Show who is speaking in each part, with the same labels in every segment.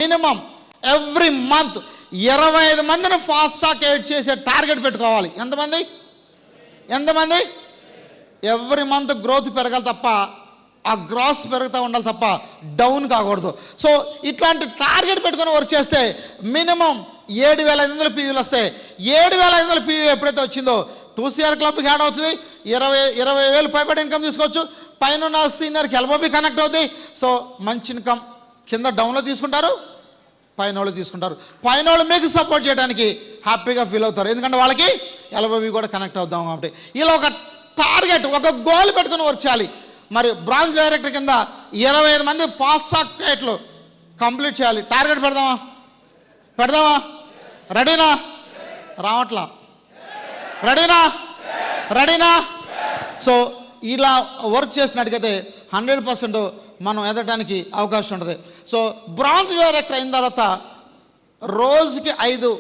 Speaker 1: Minimum every month 25 మందిని fast track aid చేసే target పెట్టుకోవాలి. ఎంతమంది ఎవ్రీ మంత్ గ్రోత్ పెరగాలి తప్ప, ఆ గ్రాస్ పెరుగుతూ ఉండాలి తప్ప డౌన్ కాకూడదు. సో ఇట్లాంటి టార్గెట్ పెట్టుకొని వర్క్ చేస్తే మినిమం 7,500 పీవీలు వస్తాయి. 7,500 పీవీ ఎప్పుడైతే వచ్చిందో 2CR క్లబ్కి యాడ్ అవుతుంది. 20,000 పైబడి ఇన్కమ్ తీసుకోవచ్చు. పైన ఉన్న సీనియర్కి ఎల్ఓబి కనెక్ట్ అవుతాయి. సో మంచి ఇన్కమ్ కింద డౌన్లో తీసుకుంటారు, పైన వాళ్ళు తీసుకుంటారు. పైన వాళ్ళు మీకు సపోర్ట్ చేయడానికి హ్యాపీగా ఫీల్ అవుతారు, ఎందుకంటే వాళ్ళకి ఎల్ఓబి కూడా కనెక్ట్ అవుతాం కాబట్టి. ఇలా ఒక టార్గెట్, ఒక గోల్ పెట్టుకుని వర్క్ చేయాలి. మరి బ్రాంచ్ డైరెక్టర్ కింద 25 మంది ఫాస్ట్ ట్రాక్ ఎయిడ్లు కంప్లీట్ చేయాలి. టార్గెట్ పెడదామా? రెడీనా? రావట్లా? రెడీనా? సో ఇలా వర్క్ చేసినట్టుగైతే 100% మనం ఎదగడానికి అవకాశం ఉంటుంది. సో బ్రాంచ్ డైరెక్టర్ అయిన తర్వాత రోజుకి 5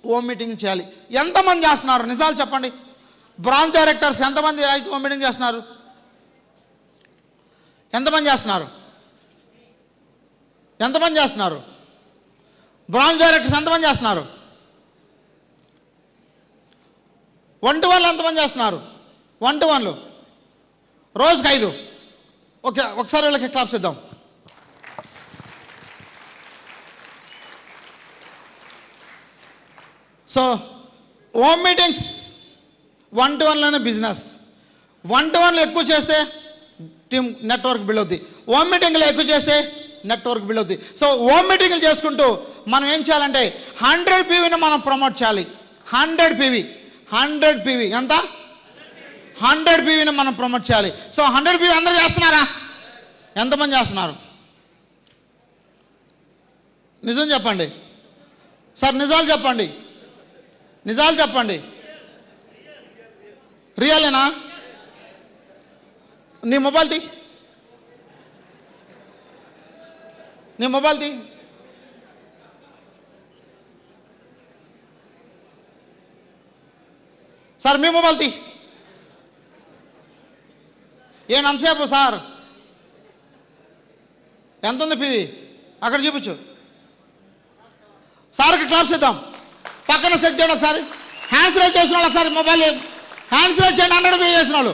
Speaker 1: హోమ్ మీటింగ్ చేయాలి. ఎంతమంది చేస్తున్నారు? నిజాలు చెప్పండి. బ్రాంచ్ డైరెక్టర్స్ ఎంతమంది 5 హోమ్ మీటింగ్ చేస్తున్నారు? ఎంతమంది చేస్తున్నారు? బ్రాంచ్ డైరెక్టర్స్ ఎంతమంది చేస్తున్నారు? 1-to-1 ఎంతమంది చేస్తున్నారు? 1-to-1 రోజుకి 5. ఓకే, ఒకసారి వీళ్ళకి క్లాప్స్ ఇద్దాం. సో హోమ్ మీటింగ్స్ 1-to-1లోనే బిజినెస్. 1-to-1లో ఎక్కువ చేస్తే టీమ్ నెట్వర్క్ బిల్డ్ అవుతుంది. హోమ్ మీటింగ్లో ఎక్కువ చేస్తే నెట్వర్క్ బిల్డ్ అవుతుంది. సో హోమ్ మీటింగ్లు చేసుకుంటూ మనం ఏం చేయాలంటే 100 పీవీని మనం ప్రమోట్ చేయాలి. 100 పీవీ ఎంత? 100 పీవీని మనం ప్రమోట్ చేయాలి. సో 100 పీవీ అందరూ చేస్తున్నారా? ఎంతమంది చేస్తున్నారు? నిజం చెప్పండి సార్, నిజాలు చెప్పండి. రియలేనా? నీ మొబైల్ తీ. సార్ మీ మొబైల్ తీ. ఏం అంతసేపు సార్? ఎంత ఉంది పీవీ? అక్కడ చూపించు. సార్కి క్లాప్స్ ఇద్దాం. పక్కన సెట్ చేయండి ఒకసారి. హ్యాండ్స్ రైజ్ చేసిన వాళ్ళు ఒకసారి మొబైల్ హ్యాండ్స్ రైజ్ చేయండి. 100 పీవీ చేసిన వాళ్ళు,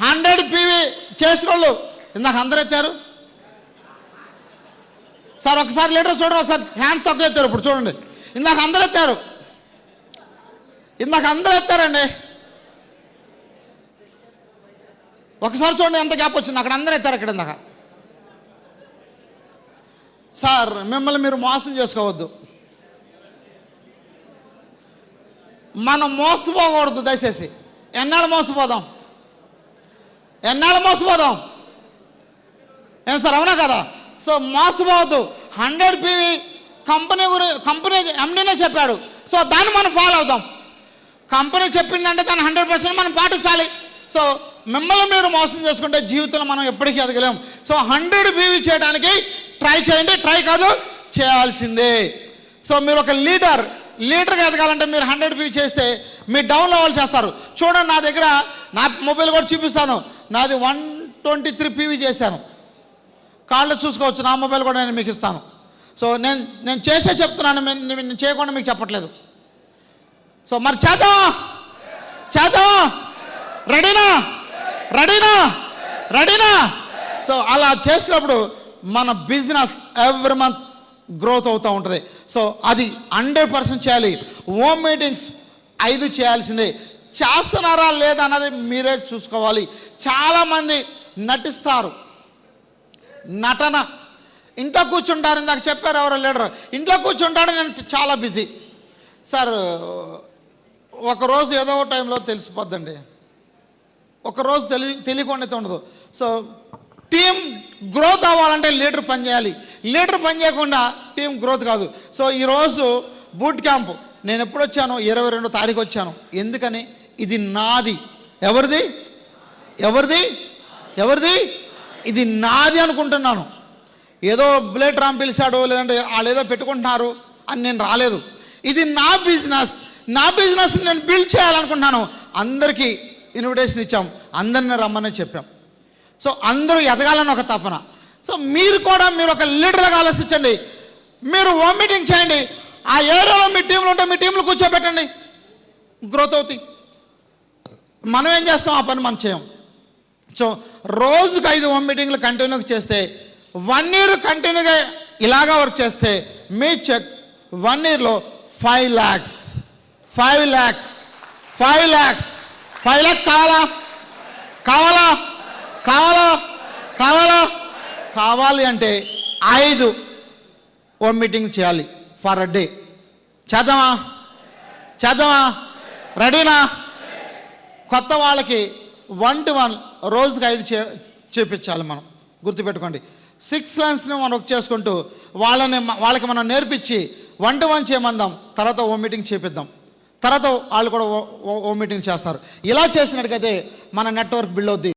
Speaker 1: 100 పీవీ చేసిన వాళ్ళు ఇందాక అందరూ ఎత్తారు సార్. ఒకసారి లీటర్ చూడండి, ఒకసారి హ్యాండ్స్ తక్కువ ఎత్తారు. ఇప్పుడు చూడండి, ఇందాక అందరూ ఎత్తారండి. ఒకసారి చూడండి ఎంత గ్యాప్ వచ్చింది. అక్కడ అందరూ ఎత్తారు. ఇక్కడ ఇందాక సార్ మిమ్మల్ని మీరు మోసం చేసుకోవద్దు. మనం మోసపోకూడదు దయచేసి. ఎన్నాళ్ళు మోసపోదాం? ఏం సార్, అవునా కదా? సో మోసపోవద్దు. 100 పీవీ కంపెనీ ఎండీనే చెప్పాడు. సో దాన్ని మనం ఫాలో అవుతాం. కంపెనీ చెప్పిందంటే దాన్ని 100% మనం పాటించాలి. సో మిమ్మల్ని మీరు మోసం చేసుకుంటే జీవితంలో మనం ఎప్పటికీ ఎదగలేం. సో 100 పీవీ చేయడానికి ట్రై చేయండి. ట్రై కాదు, చేయాల్సిందే. సో మీరు ఒక లీడర్గా ఎదగాలంటే మీరు 100 పీవీ చేస్తే మీ డౌన్లో వాళ్ళు చేస్తారు. చూడండి, నా దగ్గర నా మొబైల్ కూడా చూపిస్తాను. నాది 123 పీవీ చేశాను. కాళ్ళు చూసుకోవచ్చు. నా మొబైల్ కూడా నేను మీకు ఇస్తాను. సో నేను చేసే చెప్తున్నాను, నేను చేయకుండా మీకు చెప్పట్లేదు. సో మరి చేద్దాం. రెడీనా? సో అలా చేసినప్పుడు మన బిజినెస్ ఎవ్రీ మంత్ గ్రోత్ అవుతూ ఉంటుంది. సో అది 100% చేయాలి. హోమ్ మీటింగ్స్ 5 చేయాల్సిందే. చేస్తున్నారా లేదా అన్నది మీరే చూసుకోవాలి. చాలామంది నటిస్తారు. నటన. ఇంట్లో కూర్చుంటారు. ఇందాక చెప్పారు ఎవరో లీడర్, ఇంట్లో కూర్చుంటాడు, నేను చాలా బిజీ. సార్ ఒకరోజు ఏదో టైంలో తెలిసిపోద్దండి. ఒకరోజు తెలియకుండా ఉండదు. సో టీం గ్రోత్ అవ్వాలంటే లీడర్ పనిచేయాలి. లీడర్ పని చేయకుండా టీం గ్రోత్ కాదు. సో ఈరోజు బూట్ క్యాంప్ నేను ఎప్పుడు వచ్చాను? 22వ తారీఖు వచ్చాను. ఎందుకని? ఇది నాది. ఎవరిది? ఇది నాది అనుకుంటున్నాను. ఏదో బుల్లెట్ రామ్ పిలిచాడు, లేదంటే వాళ్ళు ఏదో పెట్టుకుంటున్నారు అని నేను రాలేదు. ఇది నా బిజినెస్ నేను బిల్డ్ చేయాలనుకుంటున్నాను. అందరికీ ఇన్విటేషన్ ఇచ్చాం, అందరిని రమ్మని చెప్పాం. సో అందరూ ఎదగాలని ఒక తపన. సో మీరు ఒక లీడర్గా ఆలోచించండి. మీరు హోమ్ మీటింగ్ చేయండి. ఆ ఏరియాలో మీ టీంలు ఉంటే మీ టీంలు కూర్చోబెట్టండి, గ్రోత్ అవుతాయి. మనం ఏం చేస్తాం? ఆ పని మనం చేయం. సో రోజుకు 5 హోమ్ మీటింగ్లు కంటిన్యూగా చేస్తే 1 year కంటిన్యూగా ఇలాగా వర్క్ చేస్తే మీ చెక్ 1 yearలో 5 lakhs. 5 lakhs కావాలా? కావాలా? కావాలా? కావాలా? కావాలి అంటే 5 హోమ్ మీటింగ్ చేయాలి ఫర్ అ డే. చేద్దామా? చేద్దామా? రెడీనా? కొత్త వాళ్ళకి 1 to 1 రోజుకి 5 చేపించాలి మనం. గుర్తుపెట్టుకోండి. 6 lines మనం వర్క్ చేసుకుంటూ వాళ్ళకి మనం నేర్పించి 1 to 1 చేయమందాం. తర్వాత హోమ్ మీటింగ్ చేపిద్దాం. తర్వాత వాళ్ళు కూడా హోమ్ మీటింగ్ చేస్తారు. ఇలా చేసినట్టుకైతే మన నెట్వర్క్ బిల్డ్ అవుద్ది.